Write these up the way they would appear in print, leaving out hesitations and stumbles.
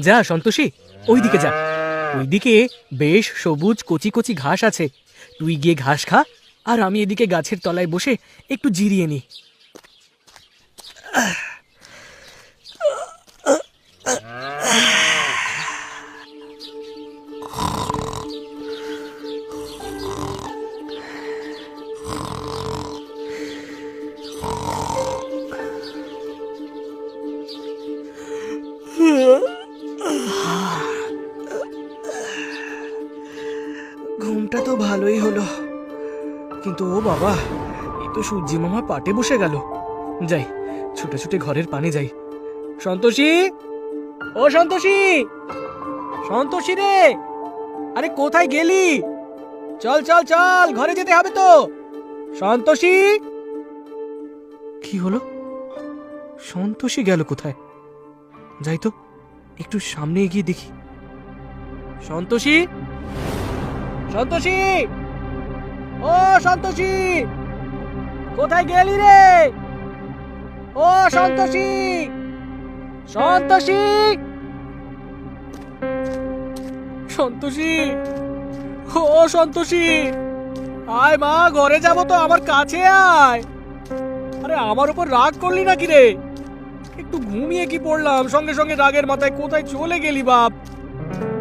যা সন্তোষী, ওইদিকে যা। ওইদিকে বেশ সবুজ কচি কচি ঘাস আছে। তুই গিয়ে ঘাস খা, আর আমি এদিকে গাছের তলায় বসে একটু জিরিয়ে নিই। ঘুমটা তো ভালোই হলো, কিন্তু ও বাবা, এই তো সূর্যি মামা পাটে বসে গেল। যাই, ছুটে ছুটে ঘরের পানে যাই। সন্তোষী, ও সন্তোষী, সন্তোষী রে, আরে কোথায় গেলি? চল চল চল, ঘরে যেতে হবে তো। সন্তোষী, কি হলো? সন্তোষী গেল কোথায়? যাই তো, একটু সামনে এগিয়ে দেখি। সন্তোষী, সন্তোষী, ও সন্তোষী, কোথায় গেলি রে? ও সন্তোষী, সন্তোষী, সন্তোষী, ও সন্তোষী, আয় মা, ঘরে যাব তো, আমার কাছে আয়। আরে আমার উপর রাগ করলি নাকি রে? একটু ঘুমিয়ে কি পড়লাম, সঙ্গে সঙ্গে রাগের মাথায় কোথায় চলে গেলি বাপ?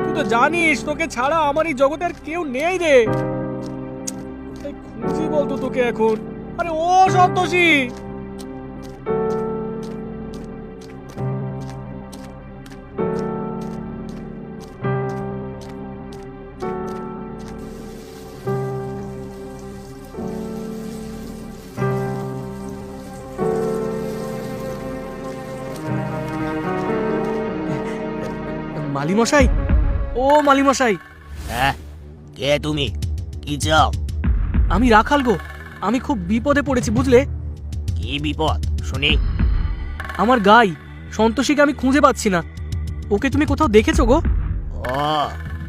তুই তো জানিস তোকে ছাড়া আমার এই জগতে আর কেউ নেই রে। খুঁজি বলতো তোকে এখন। আরে ও সন্তোষী, মালিমশাই, ও মালিমশাই। হ্যাঁ, কে তুমি? কি চাও? আমি রাখাল গো, আমি খুব বিপদে পড়েছি বুঝলে। কি বিপদ শুনি? আমার গাই সন্তোষীকে আমি খুঁজে পাচ্ছি না। ওকে তুমি কোথাও দেখেছো গো? ও,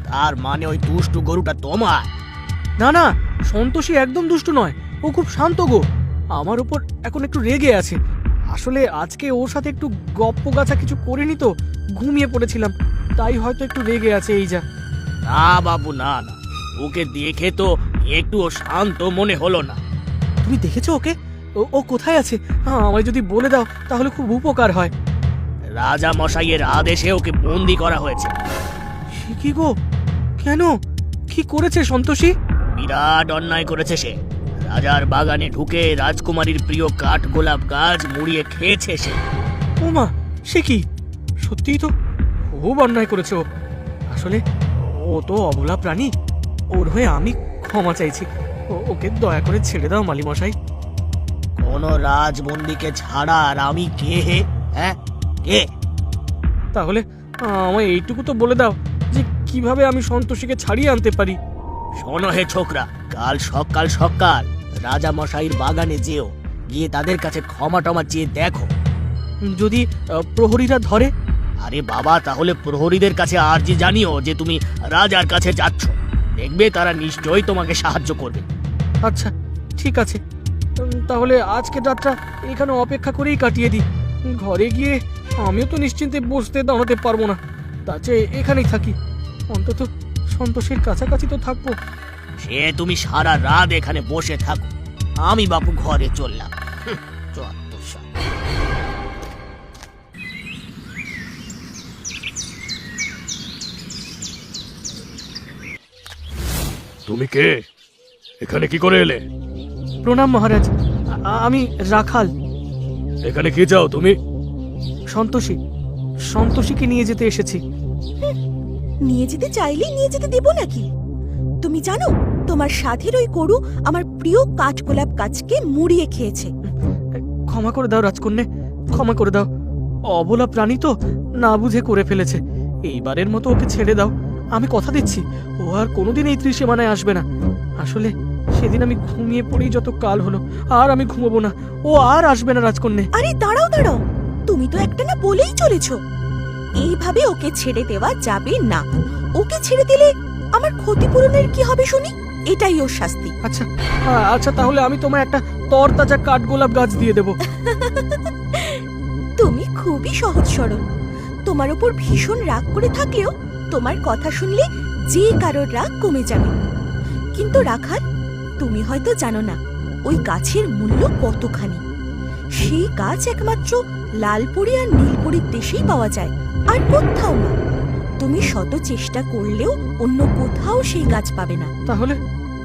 তার মানে ওই দুষ্টু গরুটা তোমার? না না, সন্তোষী একদম দুষ্টু নয়, ও খুব শান্ত গো। আমার উপর এখন একটু রেগে আছে। আসলে আজকে ওর সাথে একটু গপ্প গাছা কিছু করিনি তো, ঘুমিয়ে পড়েছিলাম, তাই হয়তো একটু রেগে আছে। এই যা। না বাবু, না না, ওকে দেখে তো একটুও শান্ত মনে হলো না। তুমি দেখেছো ওকে? ও কোথায় আছে? আমায় যদি বলে দাও তাহলে খুব উপকার হয়। রাজা মশাইয়ের আদেশে ওকে বন্দি করা হয়েছে। সে কি গো? কেন? কি করেছে সন্তোষী? বিরাট অন্যায় করেছে সে। রাজার বাগানে ঢুকে রাজকুমারীর প্রিয় কাঠ গোলাপ গাছ মুড়িয়ে খেয়েছে সে। ও মা, সে কি? সত্যিই তো খুব অন্যায় করেছে ও। আসলে ও তো অবলা প্রাণী, ওর হয়ে আমি ক্ষমা চাইছি। ওকে দয়া করে ছেড়ে দাও মালিমশাই। কোন রাজবন্দিকে ছাড়া আর আমি কে হে? হ্যাঁ, কে? তাহলে আমায় এইটুকু তো বলে দাও যে কিভাবে আমি সন্তোষীকে ছাড়িয়ে আনতে পারি। শোনো হে ছোকরা, কাল সকাল সকাল রাজা মশাইয়ের বাগানে যেও, গিয়ে তাদের কাছে ক্ষমা টমা চেয়ে দেখো। যদি প্রহরীরা ধরে? আরে বাবা, তাহলে প্রহরীদের কাছে আর্জি জানিও যে তুমি রাজার কাছে যাচ্ছ। দেখবে তারা নিশ্চয়ই তোমাকে সাহায্য করবে। আচ্ছা, ঠিক আছে। তাহলে আজকে রাতটা এখানে অপেক্ষা করেই কাটিয়ে দিই। ঘরে গিয়ে আমিও তো নিশ্চিন্তে বসতে দাঁড়াতে পারবো না, তার চেয়ে এখানেই থাকি। অন্তত সন্তোষের কাছাকাছি তো থাকবো। সে তুমি সারা রাত এখানে বসে থাকো, আমি বাপু ঘরে চললাম। যত সব। তুমি কে? এখানে কি করে এলে? প্রণাম মহারাজ, আমি রাখাল। এখানে কি চাও তুমি? সন্তোষীকে নিয়ে যেতে এসেছি। নিয়ে যেতে চাইলেই নিয়ে যেতে দেব নাকি? তুমি জানো তোমার সাধের ওই গরু আমার প্রিয় কাঠগোলাপ গাছকে মুড়িয়ে খেয়েছে। ক্ষমা করে দাও রাজকন্যে, ক্ষমা করে দাও। অবলা প্রাণী তো, না বুঝে করে ফেলেছে। এইবারের মতো ওকে ছেড়ে দাও। আমি কথা দিচ্ছি ও আর কোনোদিন এই ত্রিসীমানায় আসবে না। আসলে সেদিন আমি ঘুমিয়ে পড়েই যত কাল হলো, আর আমি ঘুমাবো না। ও আর আসবে না রাজকন্যে। আরে দাঁড়াও দাঁড়াও, তুমি তো একটা না বলেই চলেছো। এইভাবে ওকে ছেড়ে দেওয়া যাবে না। ওকে ছেড়ে দিলে আমার ক্ষতিপূরণের কি হবে শুনি? এটাই ওর শাস্তি। আচ্ছা আচ্ছা, তাহলে আমি তোমায় একটা তরতাজা কাঠগোলাপ গাছ দিয়ে দেব। তুমি খুবই সহজ সরল। তোমার উপর ভীষণ রাগ করে থাকলেও তোমার কথা শুনলে যে কারোর রাগ কমে যাবে। কিন্তু রাখাল, তুমি হয়তো জানো না ওই গাছের মূল্য কতখানি। সেই গাছ একমাত্র লালপরি আর নীলপরির দেশেই পাওয়া যায়, আর কোথাও না। তুমি শত চেষ্টা করলেও অন্য কোথাও সেই গাছ পাবে না। তাহলে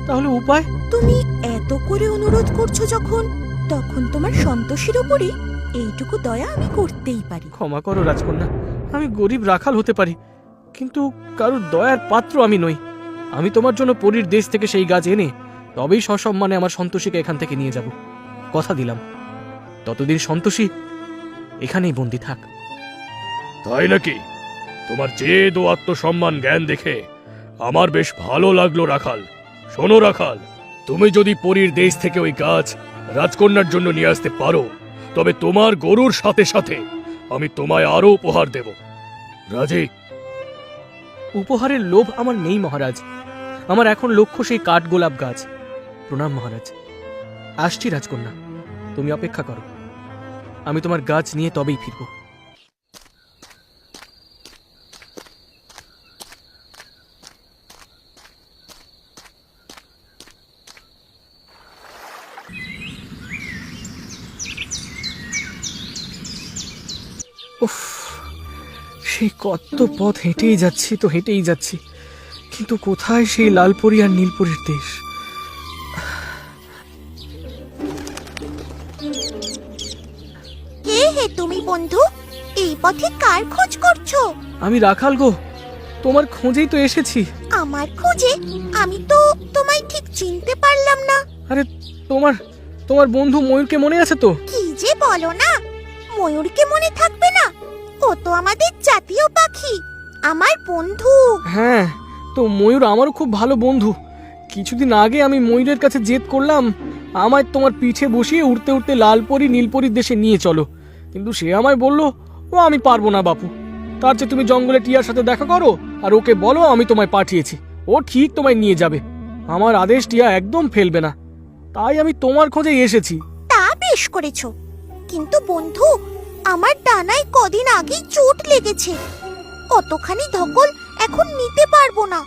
তাহলে উপায়? তুমি এত করে অনুরোধ করছো যখন, তখন তোমার সন্তোষীর উপরে এইটুকু দয়া আমি করতেই পারি। ক্ষমা করো রাজকন্যা, আমি গরিব রাখাল হতে পারি, কিন্তু কারোর দয়ার পাত্র আমি নই। আমি তোমার জন্য পরীর দেশ থেকে সেই গাছ এনে তবেই সসম্মানে আমার সন্তোষীকে এখান থেকে নিয়ে যাব। কথা দিলাম, ততদিন সন্তোষী এখানেই বন্দি থাক। তাই নাকি? তোমার জেদ ও আত্মসম্মান জ্ঞান দেখে আমার বেশ ভালো লাগলো রাখাল। শোনো রাখাল, তুমি যদি পরীর দেশ থেকে ওই গাছ রাজকন্যার জন্য নিয়ে আসতে পারো, তবে তোমার গরুর সাথে সাথে আমি তোমায় আরো উপহার দেব। রাজি? উপহারের লোভ আমার নেই মহারাজ। আমার এখন লক্ষ্য সেই কাঠগোলাপ গাছ। প্রণাম মহারাজ। আসছি রাজকন্যা, তুমি অপেক্ষা করো, আমি তোমার গাছ নিয়ে তবেই ফিরব। উফ, সেই কত পথ হেঁটেই যাচ্ছি, কিন্তু কোথায় সেই লালপরি আর নীলপরির দেশ? কে হে তুমি বন্ধু? এই পথে কার খোঁজ করছো? আমি রাখাল গো, তোমার খোঁজেই তো এসেছি। আমার খোঁজে? আমি তো তোমায় ঠিক চিনতে পারলাম না। আরে তোমার তোমার বন্ধু ময়ূরকে মনে আছে তো? কি যে বলো না, ময়ূরকে মনে থাকবে না? ও তো আমাদের জাতীয় পাখি, আমার বন্ধু। হ্যাঁ, তো ময়ূর আমারও খুব ভালো বন্ধু। কিছুদিন আগে আমি ময়ূরের কাছে জেদ করলাম আমায় তোমার পিঠে বসিয়ে উড়তে উড়তে লালপরি নীলপরির দেশে নিয়ে চলো, কিন্তু সে আমায় বলল ও আমি পারবো না বাপু, তার চেয়ে তুমি জঙ্গলে টিয়ার সাথে দেখা করো আর ওকে বলো আমি তোমায় পাঠিয়েছি, ও ঠিক তোমায় নিয়ে যাবে। আমার আদেশ টিয়া একদম ফেলবে না, তাই আমি তোমার খোঁজে এসেছি। তা বেশ করেছো, কিন্তু বন্ধু আমার ডানায় কদিন আগেই চোট লেগেছে, অতখানি ধকল এখন নিতে পারবো না।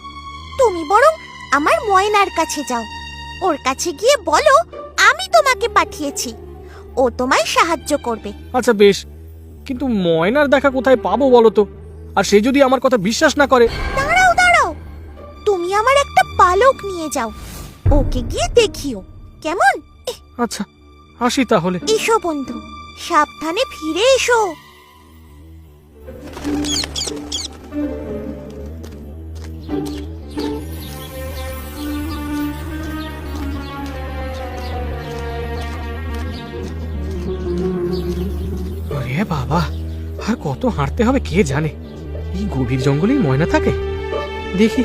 তুমি বরং আমার ময়নার কাছে যাও, ওর কাছে গিয়ে বলো আমি তোমাকে পাঠিয়েছি, ও তোমায় সাহায্য করবে। আচ্ছা বেশ, কিন্তু ময়নার দেখা কোথায় পাবো বলো তো? আর সে যদি আমার কথা বিশ্বাস না করে? দাঁড়াও দাঁড়াও, তুমি আমার একটা পালক নিয়ে যাও, ওকে গিয়ে দেখিও কেমন। আচ্ছা আসি তাহলে। এসো বন্ধু, সাবধানে ফিরে এসো। আরে বাবা, আর কত হাঁটতে হবে কে জানে। এই গভীর জঙ্গলেই ময়না থাকে। দেখি,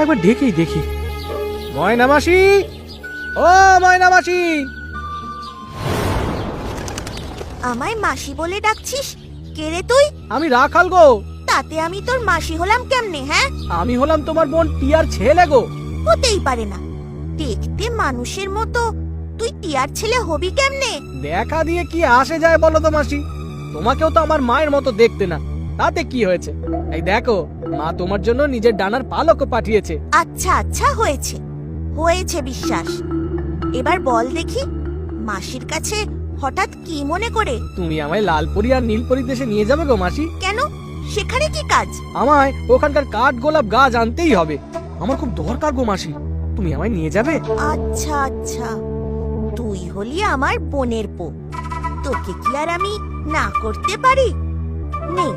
একবার ডেকেই দেখি। ময়না মাসি, ও ময়না মাসি। আমায় মাসি বলে ডাকছিস? কে রে তুই? আমি রাখাল গো। তাতে আমি তোর মাসি হলাম কেমনে? হ্যাঁ, আমি হলাম তোমার বোন টিয়ার ছেলে গো। হতেই পারে না, দেখতে মানুষের মতো, তুই টিয়ার ছেলে হবি কেমনে? দেখা দিয়ে কি আসে যায় বলো তো মাসি, তোমাকেও তো আমার মায়ের মতো দেখতে না, তাতে কি হয়েছে? এই দেখো, মা তোমার জন্য নিজের ডানার পালকও পাঠিয়েছে। আচ্ছা আচ্ছা, হয়েছে হয়েছে বিশ্বাস। এবার বল দেখি, মাসির কাছে হঠাৎ কি মনে করে? তুমি আমায় লালপরি আর নীলপরি দেশে নিয়ে যাবে গো মাসি। কেন, সেখানে কি কাজ? আমায় ওখানকার কাঠ গোলাপ গাছ আনতেই হবে, আমার খুব দরকার গো মাসি, তুমি আমায় নিয়ে যাবে? আচ্ছা আচ্ছা, তুই হলি আমার বোনের পো, তোকে কি আর আমি না করতে পারি? নে,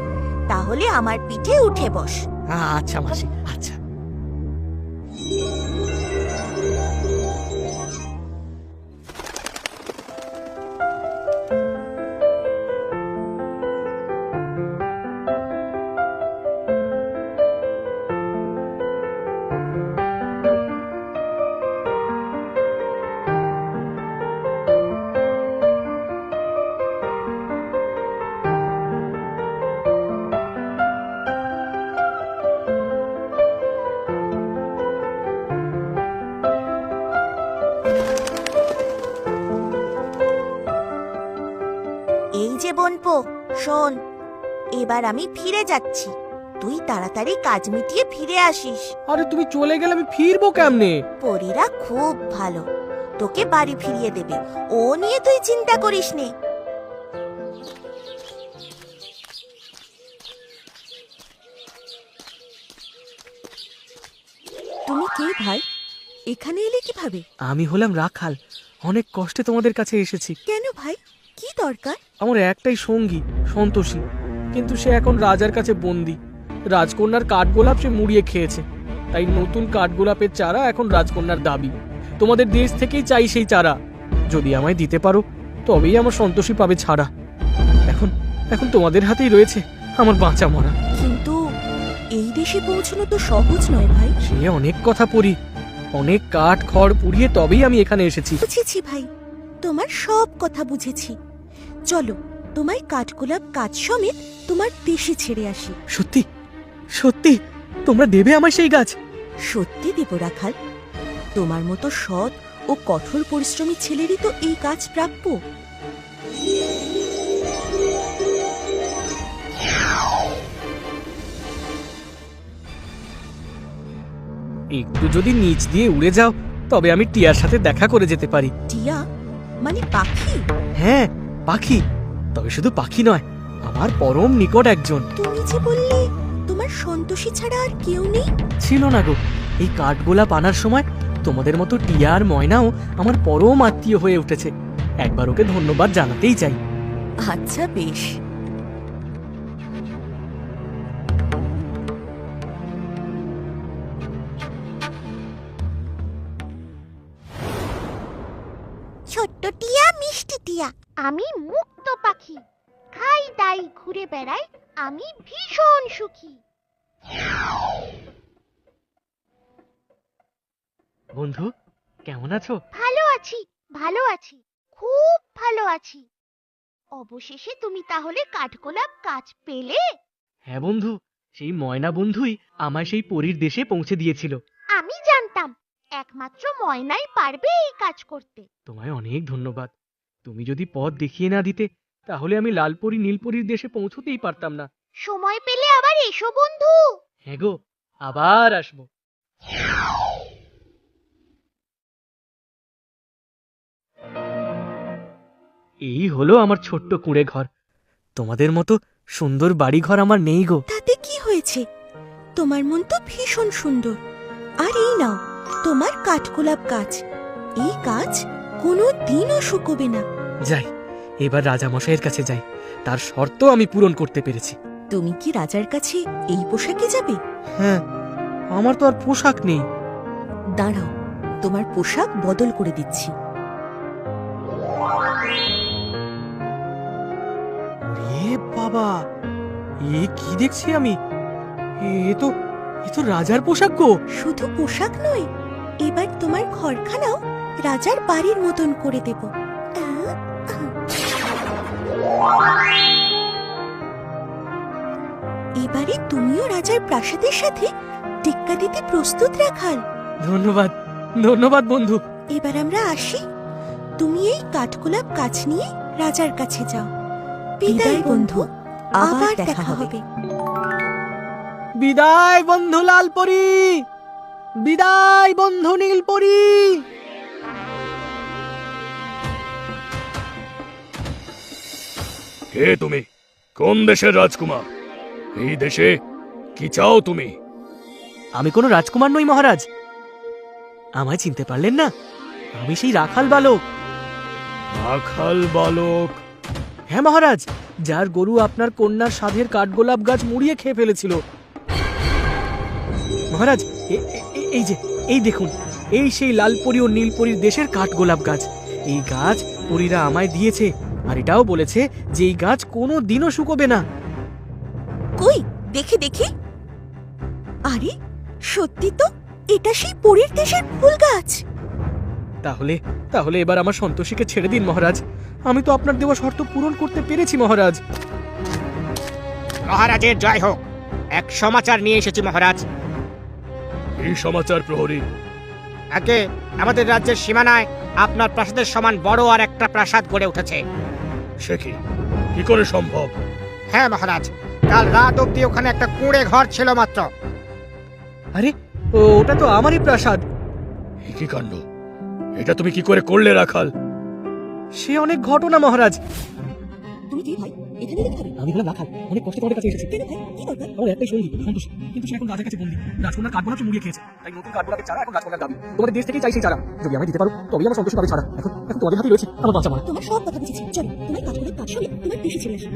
তাহলে আমার পিঠে উঠে বস। আচ্ছা মাসি, আচ্ছা। এই যে বোনপো, শোন, এবার আমি ফিরে যাচ্ছি, তুই তাড়াতাড়ি কাজ মিটিয়ে ফিরে আসিস। আরে তুমি চলে গেলে আমি ফিরবো কেমনে? পরীরা খুব ভালো, তোকে বাড়ি ফিরিয়ে দেবে, ও নিয়ে তুই চিন্তা করিস নে। তুমি কে ভাই? এখানে এলে কিভাবে? আমি হলাম রাখাল, অনেক কষ্টে তোমাদের কাছে এসেছি। কেন ভাই, কি দরকার? আমার একটাই সঙ্গী সন্তোষী, কিন্তু সে এখন রাজার কাছে বন্দী। রাজকন্যার কাঠগোলাপ সে মুড়িয়ে খেয়েছে, তাই নতুন কাঠগোলাপের চারা এখন রাজকন্যার দাবি। তোমাদের দেশ থেকেই চাই সেই চারা, যদি আমায় দিতে পারো তবেই আমার সন্তোষী পাবে ছাড়া। এখন এখন তোমাদের হাতেই রয়েছে আমার বাঁচা মরা। কিন্তু এই দেশে পৌঁছানো তো সহজ নয় ভাই। সে অনেক কথা পড়ি, অনেক কাঠ খড় পুড়িয়ে তবেই আমি এখানে এসেছি। বুঝেছি ভাই, তোমার সব কথা বুঝেছি। চলো, তোমায় কাঠগোলাপ কাজ সমেত তোমার দেশে ছেড়ে আসি। সত্যি সত্যি তোমরা দেবে আমায় সেই গাছ? সত্যি দেব রাখাল, তোমার মতো সৎ ও কঠোর পরিশ্রমী ছেলেরই তো এই গাছ প্রাপ্য। একটু যদি নিচ দিয়ে উড়ে যাও তবে আমি টিয়ার সাথে দেখা করে যেতে পারি। টিয়া মানে পাখি? হ্যাঁ পাখি, তবে শুধু পাখি নয়, আমার পরম নিকট একজন। তুমি যে বললে তোমার সন্তোষী ছাড়া আর কেউ নেই। ছিল না গো, এই কাঠগোলাপ আনার সময় তোমাদের মতো টিয়া আর ময়নাও আমার পরম আত্মীয় হয়ে উঠেছে। একবার ওকে ধন্যবাদ জানাতেই চাই। আচ্ছা বেশ। ছোট্ট টিয়া, মিষ্টি টিয়া, আমি মুক্ত পাখি, খাই দাই ঘুরে বেড়াই, আমি ভীষণ সুখী। বন্ধু কেমন আছো? ভালো আছি, ভালো আছি, খুব ভালো আছি। অবশেষে তুমি তাহলে কাঠগোলাপ গাছ পেলে? হ্যাঁ বন্ধু, সেই ময়না বন্ধুই আমায় সেই পরীর দেশে পৌঁছে দিয়েছিল। আমি জানতাম একমাত্র ময়নাই পারবে এই কাজ করতে। তোমায় অনেক ধন্যবাদ। তুমি যদি পথ দেখিয়ে না দিতে তাহলে আমি লালপরি নীলপরির দেশে পৌঁছতেই পারতাম না। সময় পেলে আবার এসো বন্ধু। হ্যাঁ গো, আবার আসবো। এই হলো আমার ছোট্ট কুঁড়ে ঘর। তোমাদের মতো সুন্দর বাড়ি ঘর আমার নেই গো। তাতে কি হয়েছে? তোমার মন তো ভীষণ সুন্দর। আর এই নাও তোমার কাঠগোলাপ গাছ। এই গাছ কোনো দিনও শুকোবে না। যাই, এবার রাজামশাইয়ের কাছে যাই, তার শর্ত আমি পূরণ করতে পেরেছি। তুমি কি রাজার কাছে এই পোশাকে যাবে? হ্যাঁ, আমার তো আর পোশাক নেই। দাঁড়াও, তোমার পোশাক বদল করে দিচ্ছি। ওরে বাবা, এ কি দেখছি আমি? এ তো রাজার পোশাক গো। শুধু পোশাক নয়, এবার তোমার ঘরখানাও রাজার বাড়ির মতন করে দেব। এবারে তুমিও রাজার প্রাসাদের সাথে টেক্কা দিতে প্রস্তুত রাখাল। ধন্যবাদ ধন্যবাদ বন্ধু। এবার আমরা আসি। তুমি এই কাঠগোলাপ গাছ নিয়ে রাজার কাছে যাও। বিদায় বন্ধু, আবার দেখা হবে। বিদায় বন্ধু লালপরি, বিদায় বন্ধু নীলপরি। কে তুমি? কোন দেশের রাজকুমার? এই দেশে কি চাও তুমি? আমি কোনো রাজকুমার নই মহারাজ। আমায় চিনতে পারলেন না? আমি সেই রাখাল বালক। রাখাল বালক? হ্যাঁ মহারাজ, যার গরু আপনার কন্যার সাধের কাঠগোলাপ গাছ মুড়িয়ে খেয়ে ফেলেছিল। মহারাজ, এই যে, এই দেখুন, এই সেই লালপরি ও নীলপরির দেশের কাঠগোলাপ গাছ। এই গাছ পরীরা আমায় দিয়েছে, আর এটাও বলেছে যে এই গাছ কোনো দিনও শুকোবে না। কই দেখে দেখি। আরে সত্যি তো, এটা সেই পরীর দেশের ফুল গাছ। তাহলে এবার আমার সন্তোষীকে ছেড়ে দিন মহারাজ। আমি তো আপনার দেওয়া শর্ত পূরণ করতে পেরেছি মহারাজ। মহারাজের জয় হোক। এক সমাচার নিয়ে এসেছি মহারাজ। এই সমাচার প্রহরী? আগে আমাদের রাজ্যের সীমানায় আপনার প্রাসাদের সমান বড় আর একটা প্রাসাদ গড়ে উঠেছে। সে কি করে সম্ভব? হ্যাঁ মহারাজ, কাল রাত অব্দি ওখানে একটা কুঁড়ে ঘর ছিল মাত্র। আরে ওটা তো আমারই প্রাসাদ। এ কি কাণ্ড! এটা তুমি কি করে করলে রাখাল? সে অনেক ঘটনা মহারাজ। তুমি কি ভাই এখানে দেখতে আমি হলাম রাখাল, অনেক কষ্টে তোমাদের কাছে এসেছি। কেন ভাই কি দরকার? আমার একটাই সঙ্গী সন্তোষী, কিন্তু সে এখন রাজার কাছে বন্দী। রাজকন্যার কাঠগোলাপকে মুড়িয়ে খেয়েছে, তাই নতুন কাঠগোলাপের চারা এখন রাজকন্যার দাবি। তোমাদের দেশ থেকেই চাই সেই চারা, যদি আমায় দিতে পারো তবেই আমার সন্তোষী পাবে ছাড়া। এখন তোমাদের হাতেই রয়েছে আমার বাচ্চা মারা। তোমার সব কথা বুঝেছি, চলো তোমার কাঠগোলাপ কাজ শুনে তোমার দেশে চলে আসো।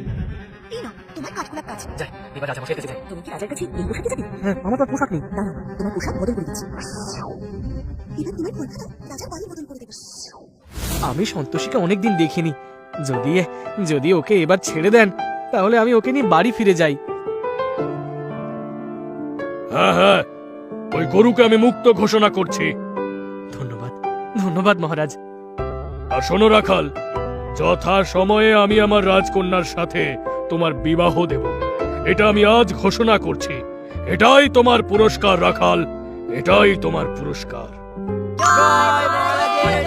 এই না তোমার কাঠগোলাপ কাজ। যাই, এবার রাজা মশাইয়ের কাছে যাই। তুমি কি রাজার কাছে এই পোশাকে যাবে? হ্যাঁ, আমার তো আর পোশাক নেই। না না, তোমার পোশাক বদল করে দিচ্ছি। এবার তোমার কলকাতা রাজা বাড়ি বদল করে দেবে। আমি সন্তোষীকে অনেকদিন দেখিনি। যদি ওকে এবার ছেড়ে দেন তাহলে আমি ওকে নিয়ে বাড়ি ফিরে যাই। হ্যাঁ হ্যাঁ, ওই গরুকে আমি মুক্ত ঘোষণা করছি। ধন্যবাদ, ধন্যবাদ মহারাজ। আর শোনো রাখাল, যথা সময়ে আমি আমার রাজকন্যার সাথে তোমার বিবাহ দেব, এটা আমি আজ ঘোষণা করছি। এটাই তোমার পুরস্কার রাখাল, এটাই তোমার পুরস্কার। জয় মহারাজের